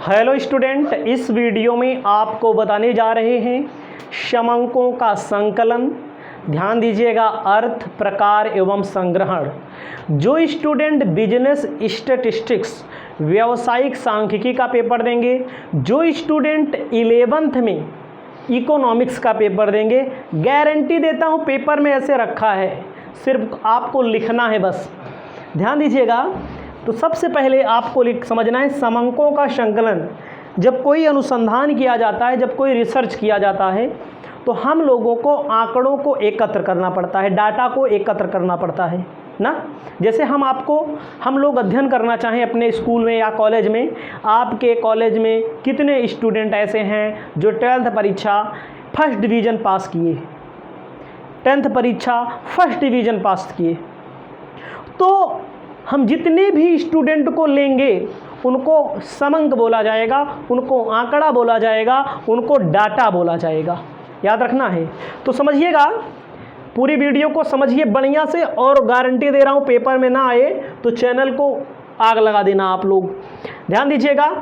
Hello student, इस video में आपको बताने जा रहे हैं समंकों का संकलन। ध्यान दीजिएगा, अर्थ, प्रकार एवं संग्रहण। जो स्टूडेंट बिजनेस स्टैटिस्टिक्स व्यावसायिक सांख्यिकी का पेपर देंगे, जो स्टूडेंट 11th में इकोनॉमिक्स का पेपर देंगे, गारंटी देता हूँ पेपर में ऐसे रखा है, सिर्फ आपको लिखना है बस। ध्यान दीजिएगा, तो सबसे पहले आपको समझना है समंकों का संकलन। जब कोई अनुसंधान किया जाता है, जब कोई रिसर्च किया जाता है, तो हम लोगों को आंकड़ों को एकत्र करना पड़ता है, डाटा को एकत्र करना पड़ता है ना। जैसे हम लोग अध्ययन करना चाहें अपने स्कूल में या कॉलेज में, आपके कॉलेज में कितने स्टूडेंट ऐसे हैं जो 12th परीक्षा फर्स्ट डिवीज़न पास किए, 10th परीक्षा फर्स्ट डिवीज़न पास किए, तो हम जितने भी स्टूडेंट को लेंगे उनको समंक बोला जाएगा, उनको आंकड़ा बोला जाएगा, उनको डाटा बोला जाएगा। याद रखना है। तो समझिएगा, पूरी वीडियो को समझिए बढ़िया से, और गारंटी दे रहा हूँ पेपर में ना आए तो चैनल को आग लगा देना आप लोग। ध्यान दीजिएगा,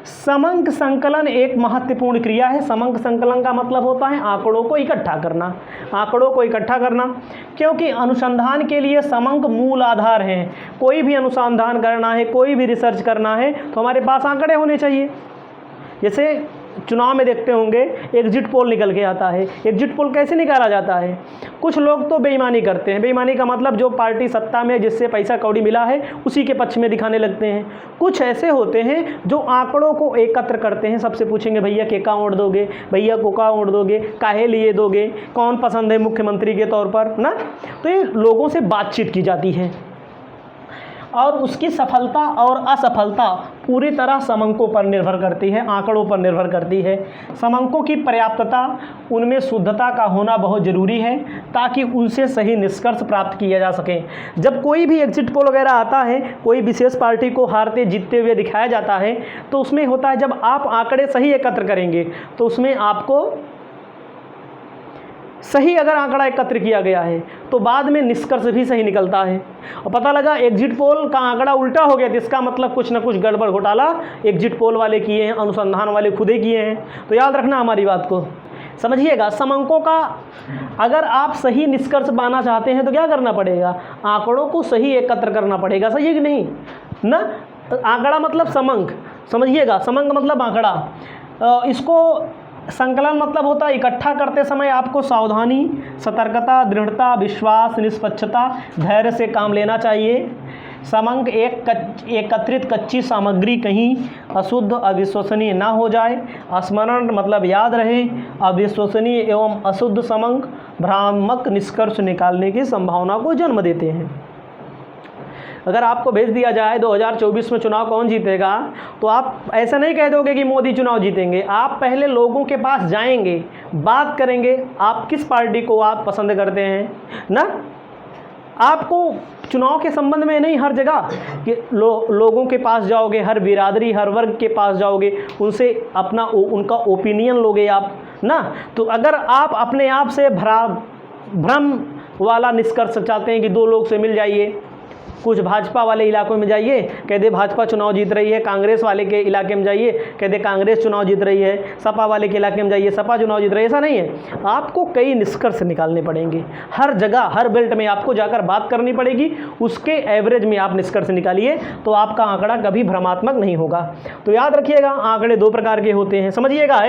समंक संकलन एक महत्वपूर्ण क्रिया है। समंक संकलन का मतलब होता है आंकड़ों को इकट्ठा करना, आंकड़ों को इकट्ठा करना, क्योंकि अनुसंधान के लिए समंक मूल आधार है। कोई भी अनुसंधान करना है, कोई भी रिसर्च करना है, तो हमारे पास आंकड़े होने चाहिए। जैसे चुनाव में देखते होंगे एग्जिट पोल निकल के आता है। एग्जिट पोल कैसे निकाला जाता है? कुछ लोग तो बेईमानी करते हैं। बेईमानी का मतलब जो पार्टी सत्ता में जिससे पैसा कौड़ी मिला है उसी के पक्ष में दिखाने लगते हैं। कुछ ऐसे होते हैं जो आंकड़ों को एकत्र करते हैं। सबसे पूछेंगे भैया केका वोट दोगे, भैया कोका वोट दोगे, काहे लिए दोगे, कौन पसंद है मुख्यमंत्री के तौर पर ना। तो ये लोगों से बातचीत की जाती है और उसकी सफलता और असफलता पूरी तरह समंकों पर निर्भर करती है, आंकड़ों पर निर्भर करती है। समंकों की पर्याप्तता, उनमें शुद्धता का होना बहुत ज़रूरी है ताकि उनसे सही निष्कर्ष प्राप्त किया जा सके। जब कोई भी एग्जिट पोल वगैरह आता है, कोई विशेष पार्टी को हारते जीतते हुए दिखाया जाता है, तो उसमें होता है जब आप आंकड़े सही एकत्र करेंगे तो उसमें आपको सही अगर आंकड़ा एकत्र किया गया है तो बाद में निष्कर्ष भी सही निकलता है। और पता लगा एग्जिट पोल का आंकड़ा उल्टा हो गया, तो इसका मतलब कुछ ना कुछ गड़बड़ घोटाला एग्जिट पोल वाले किए हैं, अनुसंधान वाले खुद ही किए हैं। तो याद रखना हमारी बात को, समझिएगा। समंकों का अगर आप सही निष्कर्ष पाना चाहते हैं तो क्या करना पड़ेगा? आंकड़ों को सही एकत्र करना पड़ेगा। सही है कि नहीं ना? आंकड़ा मतलब समंक, समझिएगा। समंक मतलब आंकड़ा। इसको संकलन मतलब होता है इकट्ठा करते समय आपको सावधानी, सतर्कता, दृढ़ता, विश्वास, निष्पक्षता, धैर्य से काम लेना चाहिए। समंक एकत्रित कच्ची सामग्री कहीं अशुद्ध अविश्वसनीय ना हो जाए। स्मरण मतलब याद रहे। अविश्वसनीय एवं अशुद्ध समंक भ्रामक निष्कर्ष निकालने की संभावना को जन्म देते हैं। अगर आपको भेज दिया जाए 2024 में चुनाव कौन जीतेगा, तो आप ऐसा नहीं कह दोगे कि मोदी चुनाव जीतेंगे। आप पहले लोगों के पास जाएंगे, बात करेंगे, आप किस पार्टी को आप पसंद करते हैं ना। आपको चुनाव के संबंध में नहीं, हर जगह कि लोगों के पास जाओगे, हर बिरादरी, हर वर्ग के पास जाओगे, उनसे उनका ओपिनियन लोगे आप ना। तो अगर आप अपने आप से भ्रम वाला निष्कर्ष चाहते हैं कि दो लोग से मिल जाइए, कुछ भाजपा वाले इलाकों में जाइए, कह दे भाजपा चुनाव जीत रही है, कांग्रेस वाले के इलाके में जाइए, कह दे कांग्रेस चुनाव जीत रही है, सपा वाले के इलाके में जाइए, सपा चुनाव जीत रही है, ऐसा नहीं है। आपको कई निष्कर्ष निकालने पड़ेंगे। हर जगह, हर बेल्ट में आपको जाकर बात करनी पड़ेगी, उसके एवरेज में आप निष्कर्ष निकालिए, तो आपका आंकड़ा कभी भ्रमात्मक नहीं होगा। तो याद रखिएगा, आंकड़े दो प्रकार के होते हैं, समझिएगा।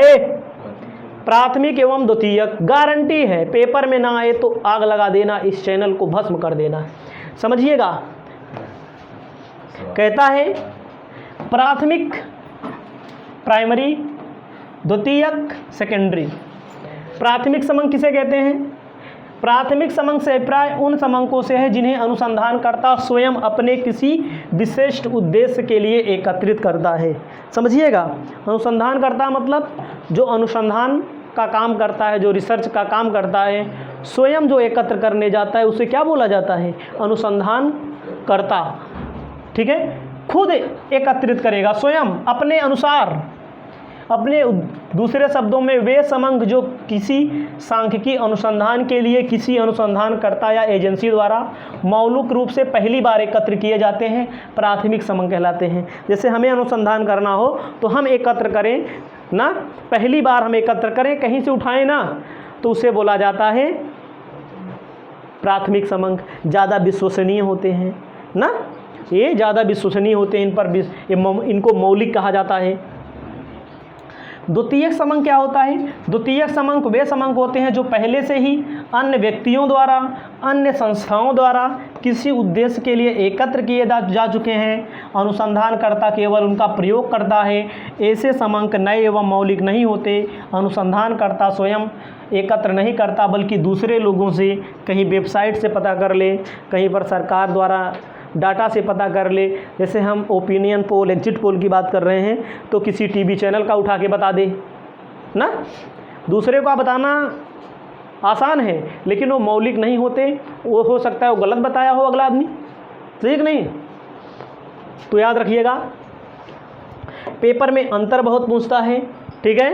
प्राथमिक एवं द्वितीयक। गारंटी है पेपर में ना आए तो आग लगा देना, इस चैनल को भस्म कर देना, समझिएगा। कहता है प्राथमिक प्राइमरी, द्वितीयक सेकेंडरी। प्राथमिक समंक किसे कहते हैं? प्राथमिक समंक से अभिप्राय उन समंकों से है जिन्हें अनुसंधानकर्ता स्वयं अपने किसी विशिष्ट उद्देश्य के लिए एकत्रित करता है। समझिएगा, अनुसंधानकर्ता मतलब जो अनुसंधान का काम करता है, जो रिसर्च का काम करता है, स्वयं जो एकत्र करने जाता है उसे क्या बोला जाता है? अनुसंधानकर्ता। ठीक है, खुद एकत्रित करेगा स्वयं अपने अनुसार, अपने दूसरे शब्दों में वे समंक जो किसी सांख्यिकी अनुसंधान के लिए किसी अनुसंधानकर्ता या एजेंसी द्वारा मौलिक रूप से पहली बार एकत्र किए जाते हैं प्राथमिक समंक कहलाते हैं। जैसे हमें अनुसंधान करना हो तो हम एकत्र करें ना, पहली बार हम एकत्र करें, कहीं से उठाएं ना, तो उसे बोला जाता है प्राथमिक समंक। ज़्यादा विश्वसनीय होते हैं ना, ये ज़्यादा विश्वसनीय होते हैं, इन पर इनको मौलिक कहा जाता है। द्वितीयक समंक क्या होता है? द्वितीयक समंक वे समंक होते हैं जो पहले से ही अन्य व्यक्तियों द्वारा, अन्य संस्थाओं द्वारा किसी उद्देश्य के लिए एकत्र किए जा चुके हैं। अनुसंधानकर्ता केवल उनका प्रयोग करता है। ऐसे समंक नए एवं मौलिक नहीं होते। अनुसंधानकर्ता स्वयं एकत्र नहीं करता, बल्कि दूसरे लोगों से, कहीं वेबसाइट से पता कर ले, कहीं पर सरकार द्वारा डाटा से पता कर ले। जैसे हम ओपिनियन पोल, एग्जिट पोल की बात कर रहे हैं, तो किसी टीवी चैनल का उठा के बता दे ना, दूसरे को बताना आसान है, लेकिन वो मौलिक नहीं होते। वो हो सकता है वो गलत बताया हो अगला आदमी, ठीक नहीं? तो याद रखिएगा, पेपर में अंतर बहुत पूछता है, ठीक है?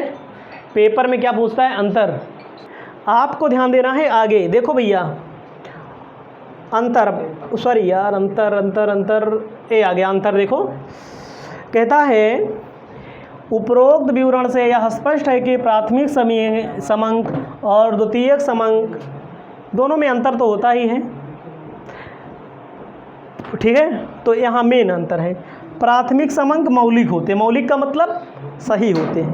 पेपर में क्या पूछता है? अंतर। आपको ध्यान देना है आगे। देखो भैया, अंतर, सॉरी यार, अंतर ए आ गया। अंतर देखो, कहता है उपरोक्त विवरण से यह स्पष्ट है कि प्राथमिक समंक और द्वितीयक समंक दोनों में अंतर तो होता ही है, ठीक है? तो यहाँ मेन अंतर है, प्राथमिक समंक मौलिक होते हैं, मौलिक का मतलब सही होते हैं,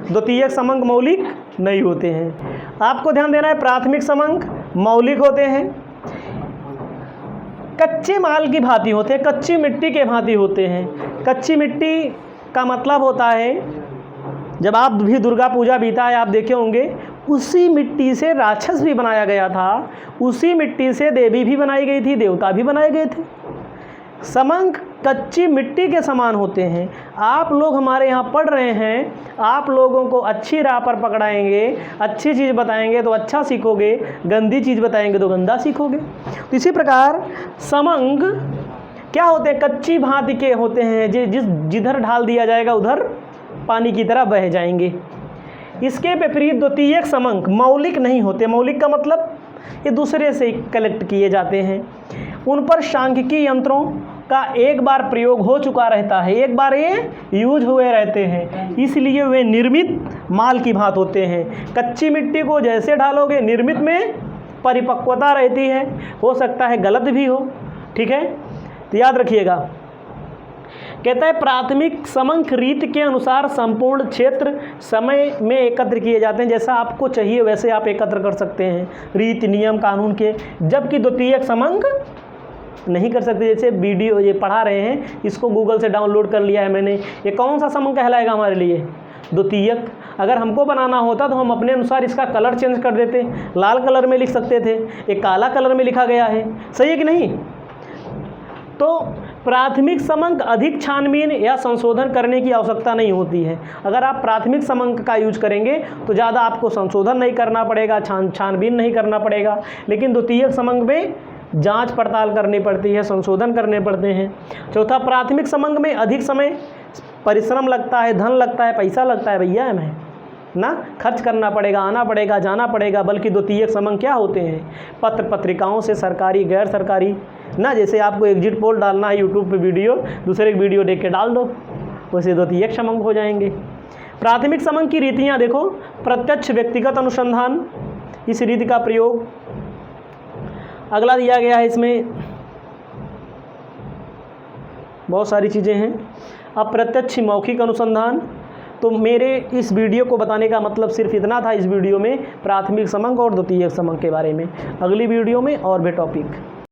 द्वितीयक समंक मौलिक नहीं होते हैं। आपको ध्यान देना है, प्राथमिक समंक मौलिक होते हैं, कच्चे माल की भांति होते हैं, कच्ची मिट्टी के भांति होते हैं। कच्ची मिट्टी का मतलब होता है, जब आप भी दुर्गा पूजा बीता है, आप देखे होंगे, उसी मिट्टी से राक्षस भी बनाया गया था, उसी मिट्टी से देवी भी बनाई गई थी, देवता भी बनाए गए थे। समंक कच्ची मिट्टी के समान होते हैं। आप लोग हमारे यहाँ पढ़ रहे हैं, आप लोगों को अच्छी राह पर पकड़ाएंगे, अच्छी चीज़ बताएंगे तो अच्छा सीखोगे, गंदी चीज़ बताएंगे तो गंदा सीखोगे। तो इसी प्रकार समंक क्या होते हैं? कच्ची भांति के होते हैं, जिधर ढाल दिया जाएगा उधर पानी की तरह बह जाएंगे। इसके विपरीत द्वितीयक समंक मौलिक नहीं होते। मौलिक का मतलब ये दूसरे से कलेक्ट किए जाते हैं, उन पर सांख्यिकी यंत्रों का एक बार प्रयोग हो चुका रहता है, एक बार ये यूज हुए रहते हैं, इसलिए वे निर्मित माल की भांति होते हैं। कच्ची मिट्टी को जैसे ढालोगे, निर्मित में परिपक्वता रहती है, हो सकता है गलत भी हो, ठीक है? तो याद रखिएगा। कहता है प्राथमिक समंक रीत के अनुसार संपूर्ण क्षेत्र समय में एकत्र किए जाते हैं, जैसा आपको चाहिए वैसे आप एकत्र कर सकते हैं, रीति नियम कानून के, जबकि द्वितीयक समंक नहीं कर सकते। जैसे वीडियो ये पढ़ा रहे हैं, इसको गूगल से डाउनलोड कर लिया है मैंने, ये कौन सा समंक कहलाएगा हमारे लिए? द्वितीयक। अगर हमको बनाना होता तो हम अपने अनुसार इसका कलर चेंज कर देते, लाल कलर में लिख सकते थे, एक काला कलर में लिखा गया है, सही है कि नहीं? तो प्राथमिक समंक अधिक छानबीन या संशोधन करने की आवश्यकता नहीं होती है। अगर आप प्राथमिक समंक का यूज करेंगे तो ज़्यादा आपको संशोधन नहीं करना पड़ेगा, छानबीन नहीं करना पड़ेगा। लेकिन द्वितीयक समंक में जांच पड़ताल करनी पड़ती है, संशोधन करने पड़ते हैं। चौथा, प्राथमिक समंक में अधिक समय, परिश्रम लगता है, धन लगता है, पैसा लगता है भैया, हमें ना खर्च करना पड़ेगा, आना पड़ेगा, जाना पड़ेगा। बल्कि द्वितीयक समंक क्या होते हैं? पत्र पत्रिकाओं से, सरकारी गैर सरकारी ना, जैसे आपको एग्जिट पोल डालना है यूट्यूब पे वीडियो, दूसरे एक वीडियो देख के डाल दो, वैसे द्वितीयक समंक हो जाएंगे। प्राथमिक समंक की रीतियाँ देखो, प्रत्यक्ष व्यक्तिगत अनुसंधान, इस रीति का प्रयोग। अगला दिया गया है, इसमें बहुत सारी चीज़ें हैं। अप्रत्यक्ष मौखिक अनुसंधान। तो मेरे इस वीडियो को बताने का मतलब सिर्फ इतना था, इस वीडियो में प्राथमिक समंक और द्वितीयक समंक के बारे में। अगली वीडियो में और भी टॉपिक